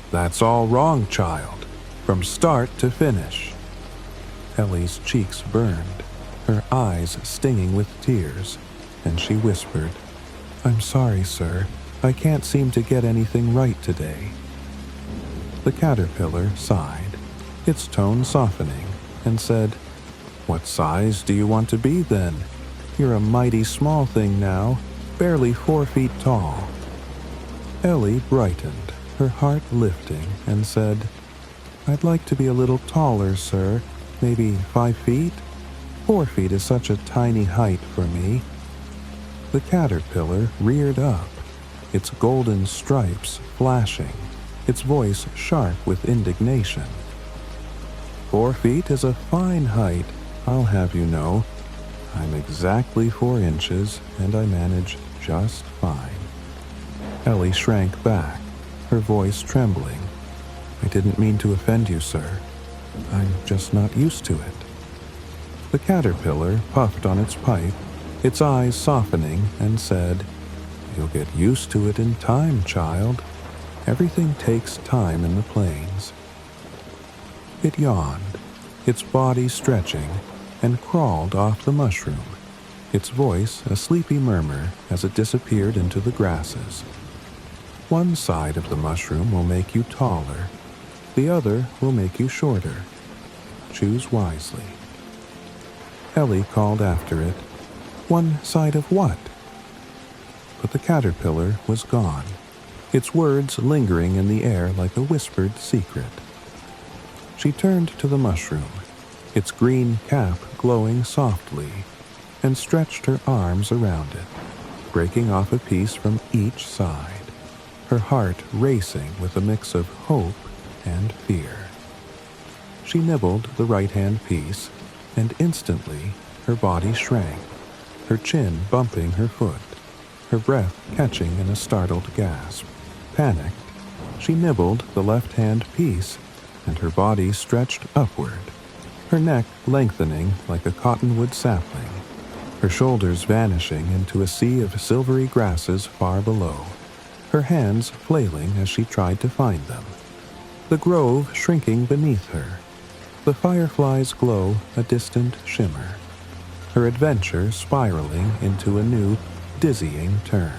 "That's all wrong, child, from start to finish." Ellie's cheeks burned, her eyes stinging with tears, and she whispered, "I'm sorry, sir. I can't seem to get anything right today." The caterpillar sighed, its tone softening, and said, "What size do you want to be then? You're a mighty small thing now, barely 4 feet tall." Ellie brightened, her heart lifting, and said, "I'd like to be a little taller, sir, maybe 5 feet. 4 feet is such a tiny height for me." The caterpillar reared up, its golden stripes flashing, its voice sharp with indignation. "4 feet is a fine height, I'll have you know. I'm exactly 4 inches, and I manage just fine." Ellie shrank back, her voice trembling. "I didn't mean to offend you, sir. I'm just not used to it." The caterpillar puffed on its pipe, its eyes softening, and said, "You'll get used to it in time, child. Everything takes time in the plains." It yawned, its body stretching, and crawled off the mushroom, its voice a sleepy murmur as it disappeared into the grasses. "One side of the mushroom will make you taller, the other will make you shorter. Choose wisely." Ellie called after it, "One side of what?" But the caterpillar was gone, its words lingering in the air like a whispered secret. She turned to the mushroom, its green cap glowing softly, and stretched her arms around it, breaking off a piece from each side, her heart racing with a mix of hope and fear. She nibbled the right-hand piece, and instantly her body shrank, her chin bumping her foot, her breath catching in a startled gasp. Panicked, she nibbled the left-hand piece, and her body stretched upward, her neck lengthening like a cottonwood sapling, her shoulders vanishing into a sea of silvery grasses far below, her hands flailing as she tried to find them. The grove shrinking beneath her, the fireflies' glow a distant shimmer, her adventure spiraling into a new, dizzying turn.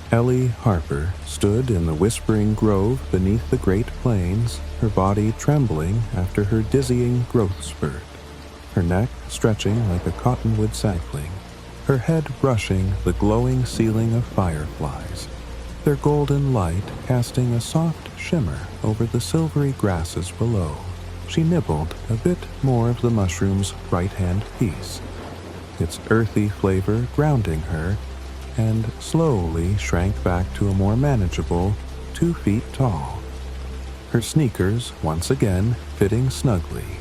Ellie Harper stood in the whispering grove beneath the Great Plains, her body trembling after her dizzying growth spurt, her neck stretching like a cottonwood sapling, her head brushing the glowing ceiling of fireflies, their golden light casting a soft shimmer over the silvery grasses below. She nibbled a bit more of the mushroom's right-hand piece, its earthy flavor grounding her, and slowly shrank back to a more manageable 2 feet tall. Her sneakers once again fitting snugly,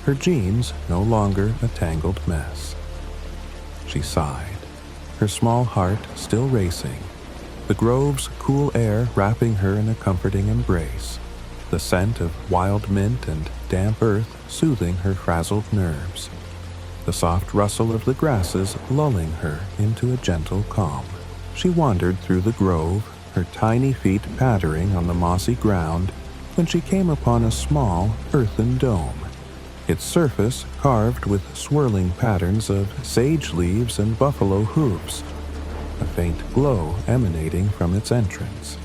her jeans no longer a tangled mess. She sighed, her small heart still racing, the grove's cool air wrapping her in a comforting embrace, the scent of wild mint and damp earth soothing her frazzled nerves, the soft rustle of the grasses lulling her into a gentle calm. She wandered through the grove, her tiny feet pattering on the mossy ground, when she came upon a small earthen dome, its surface carved with swirling patterns of sage leaves and buffalo hooves. a faint glow emanating from its entrance,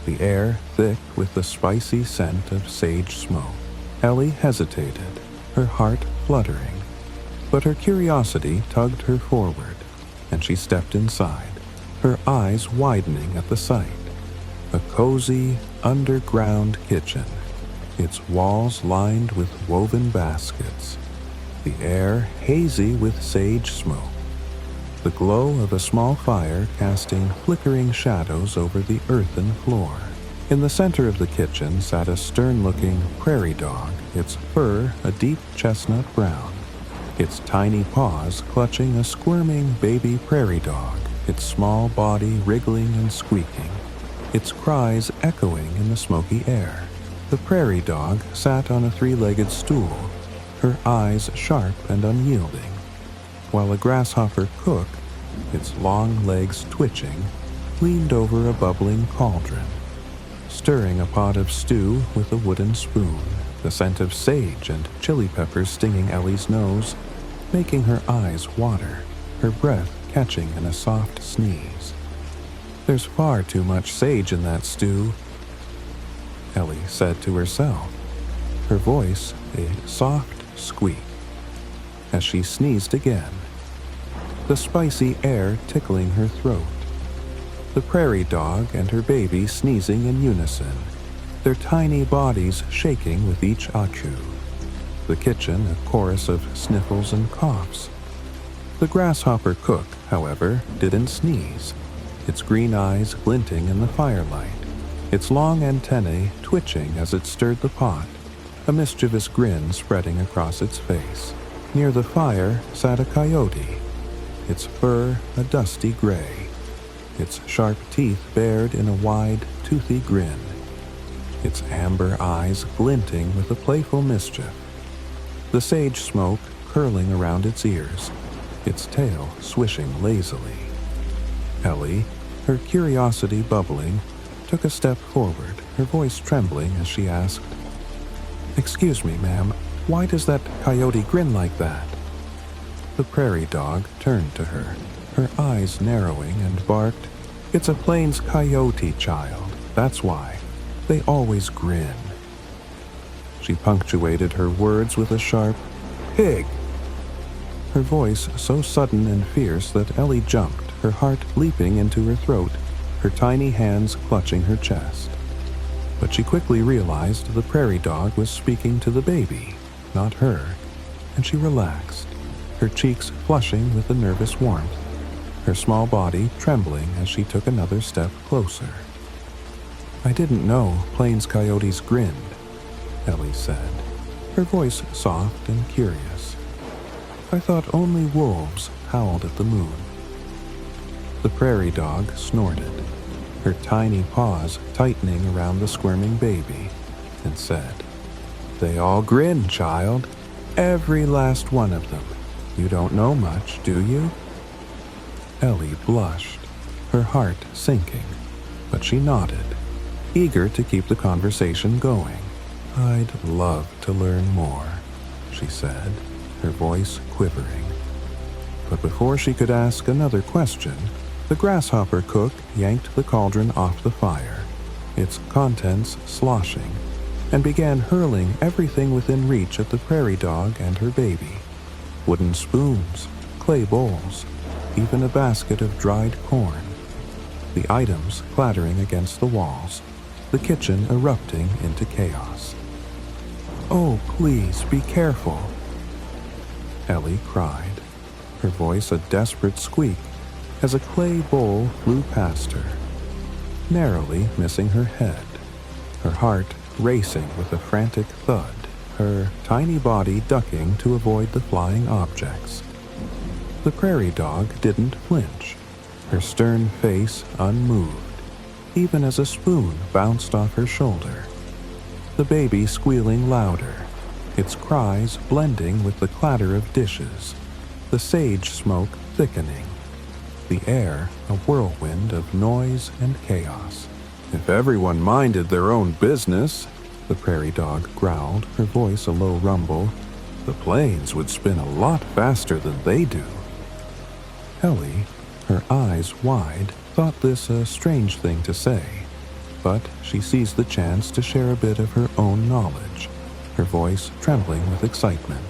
the air thick with the spicy scent of sage smoke. Ellie hesitated, her heart fluttering, but her curiosity tugged her forward, and she stepped inside, her eyes widening at the sight. A cozy, underground kitchen, its walls lined with woven baskets, the air hazy with sage smoke, the glow of a small fire casting flickering shadows over the earthen floor. In the center of the kitchen sat a stern-looking prairie dog, its fur a deep chestnut brown, its tiny paws clutching a squirming baby prairie dog, its small body wriggling and squeaking, its cries echoing in the smoky air. The prairie dog sat on a three-legged stool, her eyes sharp and unyielding, while a grasshopper cook, its long legs twitching, leaned over a bubbling cauldron, stirring a pot of stew with a wooden spoon, the scent of sage and chili peppers stinging Ellie's nose, making her eyes water, her breath catching in a soft sneeze. "There's far too much sage in that stew," Ellie said to herself, her voice a soft squeak, as she sneezed again, the spicy air tickling her throat. The prairie dog and her baby sneezing in unison, their tiny bodies shaking with each achoo. The kitchen a chorus of sniffles and coughs. The grasshopper cook, however, didn't sneeze, its green eyes glinting in the firelight, its long antennae twitching as it stirred the pot, a mischievous grin spreading across its face. Near the fire sat a coyote, its fur a dusty gray, its sharp teeth bared in a wide, toothy grin, its amber eyes glinting with a playful mischief, the sage smoke curling around its ears, its tail swishing lazily. Ellie, her curiosity bubbling, took a step forward, her voice trembling as she asked, "Excuse me, ma'am, why does that coyote grin like that?" The prairie dog turned to her, her eyes narrowing, and barked, "It's a plains coyote, child, that's why. They always grin." She punctuated her words with a sharp, "Pig!" Her voice so sudden and fierce that Ellie jumped, her heart leaping into her throat, her tiny hands clutching her chest. But she quickly realized the prairie dog was speaking to the baby, not her, and she relaxed, her cheeks flushing with a nervous warmth, her small body trembling as she took another step closer. "I didn't know plains coyotes grinned," Ellie said, her voice soft and curious. "I thought only wolves howled at the moon." The prairie dog snorted, her tiny paws tightening around the squirming baby, and said, "They all grin, child. Every last one of them. You don't know much, do you?" Ellie blushed, her heart sinking, but she nodded, eager to keep the conversation going. "I'd love to learn more," she said, her voice quivering. But before she could ask another question, the grasshopper cook yanked the cauldron off the fire, its contents sloshing, and began hurling everything within reach at the prairie dog and her baby. Wooden spoons, clay bowls, even a basket of dried corn. The items clattering against the walls, the kitchen erupting into chaos. "Oh, please, be careful," Ellie cried, her voice a desperate squeak as a clay bowl flew past her, narrowly missing her head, her heart racing with a frantic thud, her tiny body ducking to avoid the flying objects. The prairie dog didn't flinch, her stern face unmoved, even as a spoon bounced off her shoulder. The baby squealing louder, its cries blending with the clatter of dishes, the sage smoke thickening, the air a whirlwind of noise and chaos. "If everyone minded their own business," the prairie dog growled, her voice a low rumble, "the planes would spin a lot faster than they do." Ellie, Her eyes wide, thought this a strange thing to say, but she seized the chance to share a bit of her own knowledge, her voice trembling with excitement.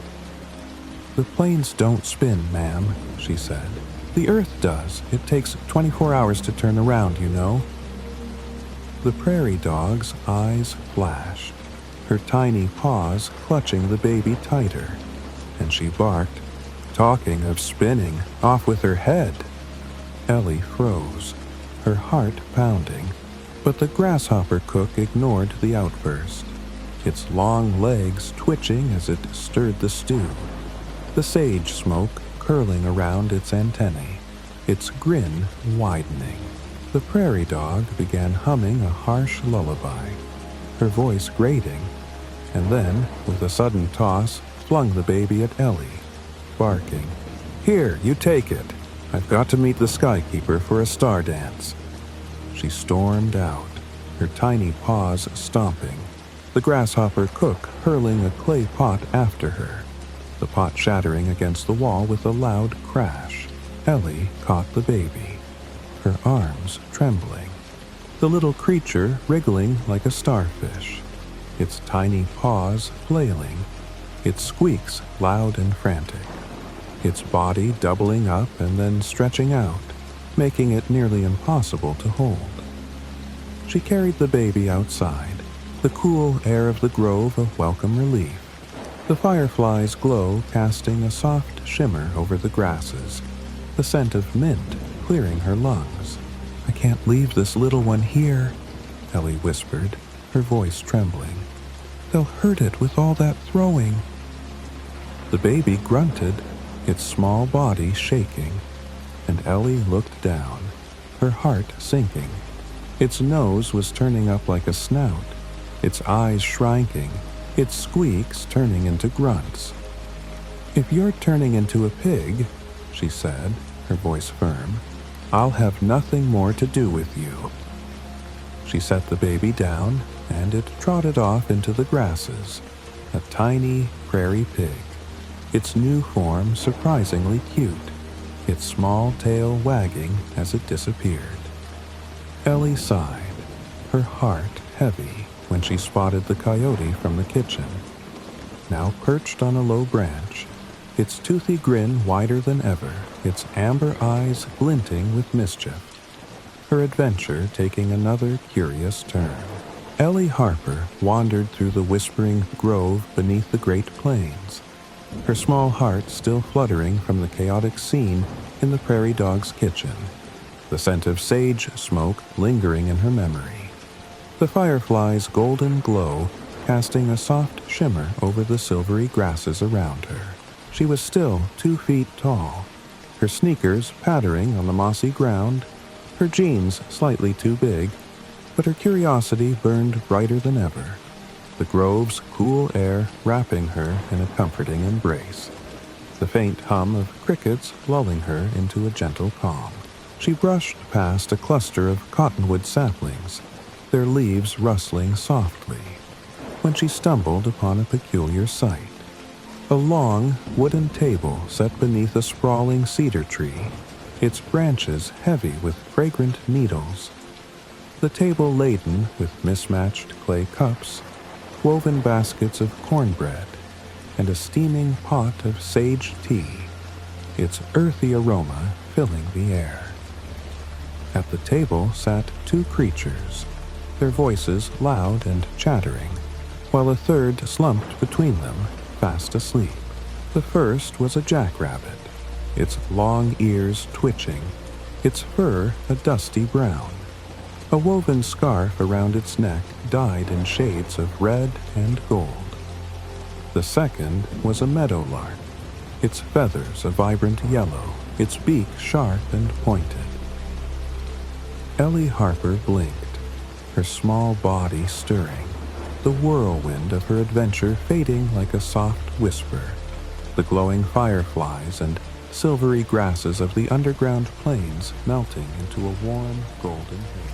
"The planes don't spin, ma'am," she said. "The Earth does. It takes 24 hours to turn around, you know." The prairie dog's eyes flashed, her tiny paws clutching the baby tighter, and she barked, "Talking of spinning, off with her head." Ellie froze, her heart pounding, but the grasshopper cook ignored the outburst, its long legs twitching as it stirred the stew, the sage smoke curling around its antennae, its grin widening. The prairie dog began humming a harsh lullaby, her voice grating, and then, with a sudden toss, flung the baby at Ellie, barking, "Here, you take it. I've got to meet the skykeeper for a star dance." She stormed out, her tiny paws stomping, the grasshopper cook hurling a clay pot after her, the pot shattering against the wall with a loud crash. Ellie caught the baby, her arms trembling, the little creature wriggling like a starfish, its tiny paws flailing, its squeaks loud and frantic, its body doubling up and then stretching out, making it nearly impossible to hold. She carried the baby outside, the cool air of the grove a welcome relief, the fireflies' glow casting a soft shimmer over the grasses, the scent of mint clearing her lungs. "I can't leave this little one here," Ellie whispered, her voice trembling. "They'll hurt it with all that throwing." The baby grunted, its small body shaking, and Ellie looked down, her heart sinking. Its nose was turning up like a snout, its eyes shrinking, its squeaks turning into grunts. "If you're turning into a pig," she said, her voice firm, "I'll have nothing more to do with you." She set the baby down, and it trotted off into the grasses, a tiny prairie pig, its new form surprisingly cute, its small tail wagging as it disappeared. Ellie sighed, her heart heavy, when she spotted the coyote from the kitchen. Now perched on a low branch, its toothy grin wider than ever, its amber eyes glinting with mischief, her adventure taking another curious turn. Ellie Harper wandered through the whispering grove beneath the Great Plains, her small heart still fluttering from the chaotic scene in the prairie dog's kitchen, the scent of sage smoke lingering in her memory, the firefly's golden glow casting a soft shimmer over the silvery grasses around her. She was still 2 feet tall, her sneakers pattering on the mossy ground, her jeans slightly too big, but her curiosity burned brighter than ever, the grove's cool air wrapping her in a comforting embrace, the faint hum of crickets lulling her into a gentle calm. She brushed past a cluster of cottonwood saplings, their leaves rustling softly, when she stumbled upon a peculiar sight. A long, wooden table set beneath a sprawling cedar tree, its branches heavy with fragrant needles. The table laden with mismatched clay cups, woven baskets of cornbread, and a steaming pot of sage tea, its earthy aroma filling the air. At the table sat 2 creatures, their voices loud and chattering, while a third slumped between them, fast asleep. The first was a jackrabbit, its long ears twitching, its fur a dusty brown. A woven scarf around its neck dyed in shades of red and gold. The second was a meadowlark, its feathers a vibrant yellow, its beak sharp and pointed. Ellie Harper blinked, her small body stirring, the whirlwind of her adventure fading like a soft whisper, the glowing fireflies and silvery grasses of the underground plains melting into a warm golden haze.